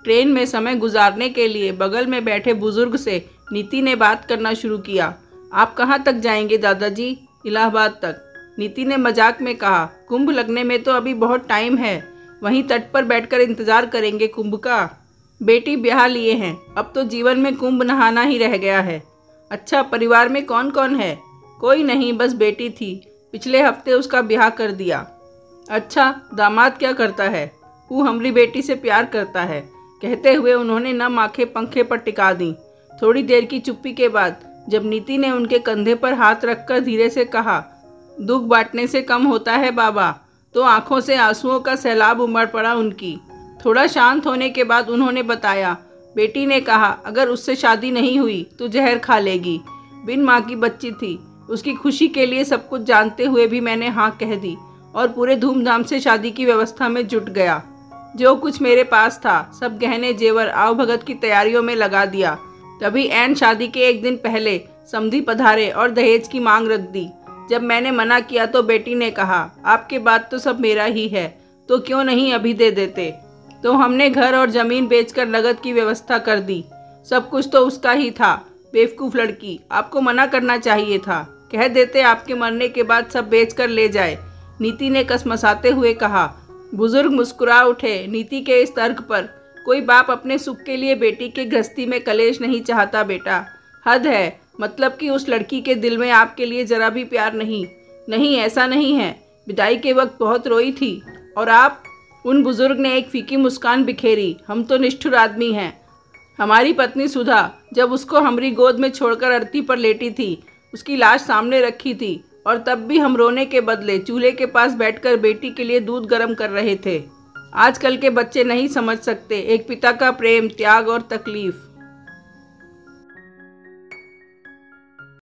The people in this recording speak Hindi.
ट्रेन में समय गुजारने के लिए बगल में बैठे बुजुर्ग से नीति ने बात करना शुरू किया। आप कहाँ तक जाएंगे दादाजी? इलाहाबाद तक, नीति ने मजाक में कहा। कुंभ लगने में तो अभी बहुत टाइम है, वहीं तट पर बैठकर इंतजार करेंगे कुंभ का। बेटी ब्याह लिए हैं, अब तो जीवन में कुंभ नहाना ही रह गया है। अच्छा, परिवार में कौन कौन है? कोई नहीं, बस बेटी थी, पिछले हफ्ते उसका ब्याह कर दिया। अच्छा, दामाद क्या करता है? वो हमारी बेटी से प्यार करता है, कहते हुए उन्होंने नम आंखें पंखे पर टिका दी। थोड़ी देर की चुप्पी के बाद जब नीति ने उनके कंधे पर हाथ रखकर धीरे से कहा, दुख बांटने से कम होता है बाबा, तो आंखों से आंसुओं का सैलाब उमड़ पड़ा उनकी। थोड़ा शांत होने के बाद उन्होंने बताया। बेटी ने कहा, अगर उससे शादी नहीं हुई तो जहर खा लेगी। बिन माँ की बच्ची थी, उसकी खुशी के लिए सब कुछ जानते हुए भी मैंने हाँ कह दी और पूरे धूमधाम से शादी की व्यवस्था में जुट गया। जो कुछ मेरे पास था सब गहने जेवर आवभगत की तैयारियों में लगा दिया। तभी ऐन शादी के एक दिन पहले समधी पधारे और दहेज की मांग रख दी। जब मैंने मना किया तो बेटी ने कहा, आपके बाद तो सब मेरा ही है, तो क्यों नहीं अभी दे देते। तो हमने घर और जमीन बेचकर नगद की व्यवस्था कर दी। सब कुछ तो उसका ही था। बेवकूफ़ लड़की, आपको मना करना चाहिए था, कह देते आपके मरने के बाद सब बेचकर ले जाए, नीति ने कसमसाते हुए कहा। बुजुर्ग मुस्कुरा उठे। नीति के इस तर्क पर कोई बाप अपने सुख के लिए बेटी के गृहस्थी में कलेश नहीं चाहता बेटा। हद है, मतलब कि उस लड़की के दिल में आपके लिए जरा भी प्यार नहीं। नहीं, ऐसा नहीं है, विदाई के वक्त बहुत रोई थी। और आप? उन बुजुर्ग ने एक फीकी मुस्कान बिखेरी। हम तो निष्ठुर आदमी हैं। हमारी पत्नी सुधा, जब उसको हमारी गोद में छोड़कर अर्थी पर लेटी थी, उसकी लाश सामने रखी थी और तब भी हम रोने के बदले चूल्हे के पास बैठकर बेटी के लिए दूध गर्म कर रहे थे। आजकल के बच्चे नहीं समझ सकते एक पिता का प्रेम, त्याग और तकलीफ।